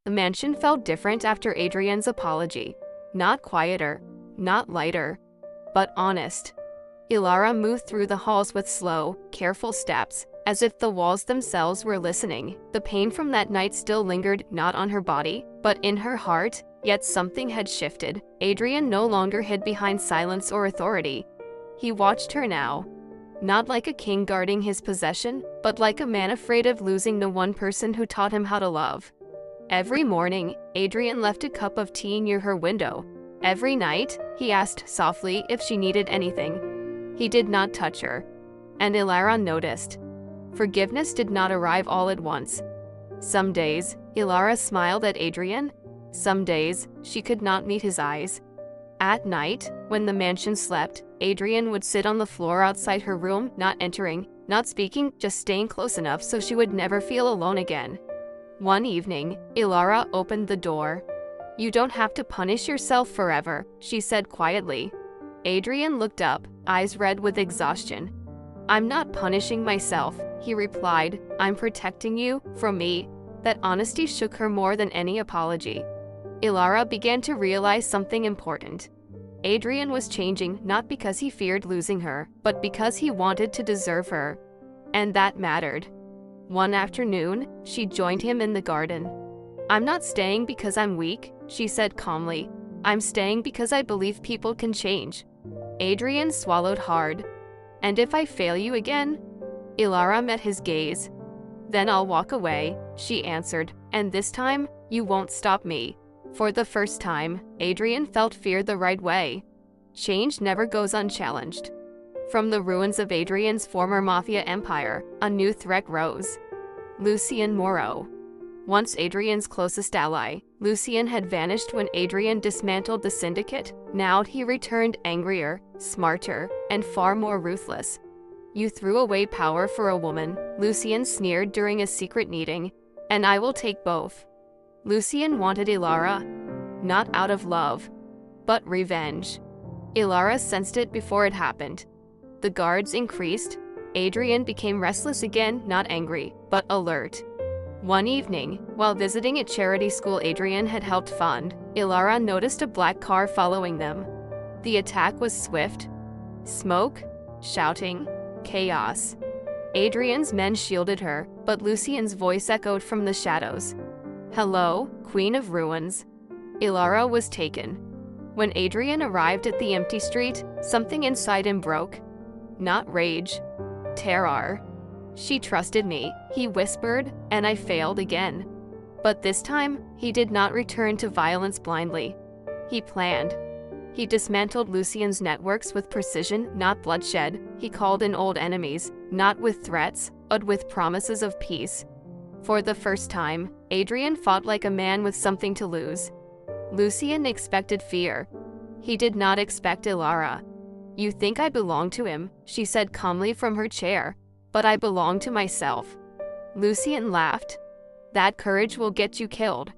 The mansion felt different after Adrian's apology. Not quieter, not lighter, but honest. Elara moved through the halls with slow, careful steps, as if the walls themselves were listening. The pain from that night still lingered, not on her body, but in her heart, yet something had shifted. Adrian no longer hid behind silence or authority. He watched her now. Not like a king guarding his possession, but like a man afraid of losing the one person who taught him how to love. Every morning, Adrian left a cup of tea near her window. Every night, he asked softly if she needed anything. He did not touch her. And Elara noticed. Forgiveness did not arrive all at once. Some days, Elara smiled at Adrian. Some days, she could not meet his eyes. At night, when the mansion slept, Adrian would sit on the floor outside her room, not entering, not speaking, just staying close enough so she would never feel alone again. One evening, Elara opened the door. "You don't have to punish yourself forever," she said quietly. Adrian looked up, eyes red with exhaustion. "I'm not punishing myself," he replied. "I'm protecting you from me." That honesty shook her more than any apology. Elara began to realize something important. Adrian was changing not because he feared losing her, but because he wanted to deserve her. And that mattered. One afternoon, she joined him in the garden. "I'm not staying because I'm weak," she said calmly. "I'm staying because I believe people can change." Adrian swallowed hard. "And if I fail you again?" Elara met his gaze. "Then I'll walk away," she answered, "and this time, you won't stop me." For the first time, Adrian felt fear the right way. Change never goes unchallenged. From the ruins of Adrian's former Mafia empire, a new threat rose. Lucien Moreau. Once Adrian's closest ally, Lucien had vanished when Adrian dismantled the syndicate. Now he returned angrier, smarter, and far more ruthless. "You threw away power for a woman," Lucien sneered during a secret meeting, "and I will take both." Lucien wanted Elara, not out of love, but revenge. Elara sensed it before it happened. The guards increased. Adrian became restless again, not angry, but alert. One evening, while visiting a charity school Adrian had helped fund, Elara noticed a black car following them. The attack was swift. Smoke, shouting, chaos. Adrian's men shielded her, but Lucien's voice echoed from the shadows. "Hello, Queen of Ruins." Elara was taken. When Adrian arrived at the empty street, something inside him broke. Not rage, terror. "She trusted me," he whispered, "and I failed again." But this time, he did not return to violence blindly. He planned. He dismantled Lucien's networks with precision, not bloodshed. He called in old enemies, not with threats, but with promises of peace. For the first time, Adrian fought like a man with something to lose. Lucien expected fear. He did not expect Elara. "You think I belong to him," she said calmly from her chair, "but I belong to myself." Lucien laughed. "That courage will get you killed."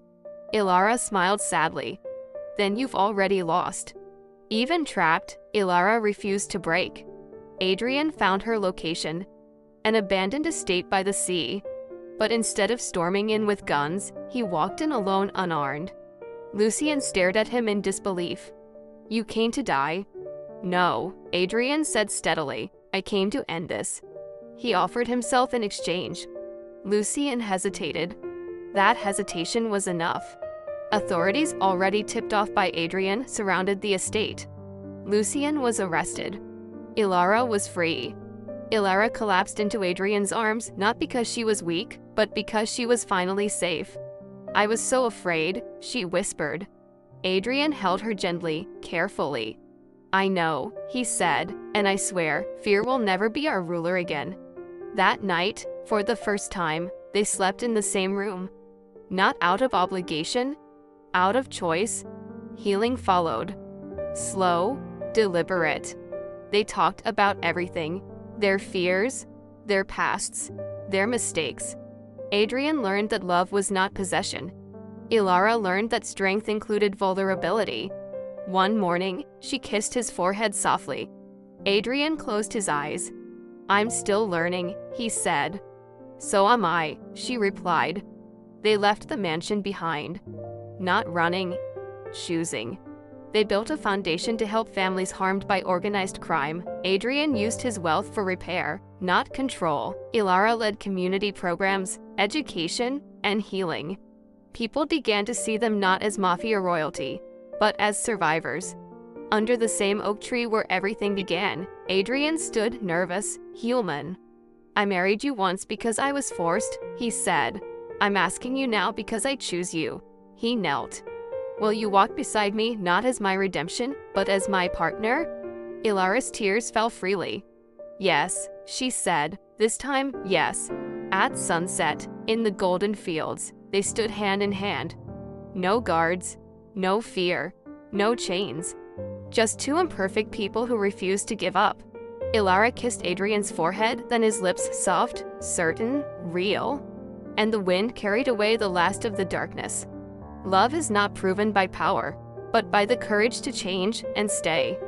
Elara smiled sadly. "Then you've already lost." Even trapped, Elara refused to break. Adrian found her location, an abandoned estate by the sea. But instead of storming in with guns, he walked in alone, unarmed. Lucien stared at him in disbelief. "You came to die?" "No," Adrian said steadily. "I came to end this." He offered himself in exchange. Lucien hesitated. That hesitation was enough. Authorities, already tipped off by Adrian, surrounded the estate. Lucien was arrested. Elara was free. Elara collapsed into Adrian's arms, not because she was weak, but because she was finally safe. "I was so afraid," she whispered. Adrian held her gently, carefully. "I know," he said, "and I swear, fear will never be our ruler again." That night, for the first time, they slept in the same room. Not out of obligation, out of choice. Healing followed. Slow, deliberate. They talked about everything. Their fears, their pasts, their mistakes. Adrian learned that love was not possession. Elara learned that strength included vulnerability. One morning, she kissed his forehead softly. Adrian closed his eyes. "I'm still learning," he said. "So am I," she replied. They left the mansion behind. Not running, choosing. They built a foundation to help families harmed by organized crime. Adrian used his wealth for repair, not control. Elara led community programs, education, and healing. People began to see them not as mafia royalty, but as survivors. Under the same oak tree where everything began, Adrian stood nervous, human. "I married you once because I was forced," he said. "I'm asking you now because I choose you." He knelt. "Will you walk beside me not as my redemption, but as my partner?" Elara's tears fell freely. "Yes," she said. This time, yes. At sunset, in the golden fields, they stood hand in hand. No guards, no fear, no chains. Just two imperfect people who refused to give up. Elara kissed Adrian's forehead, then his lips soft, certain, real. And the wind carried away the last of the darkness. Love is not proven by power, but by the courage to change and stay.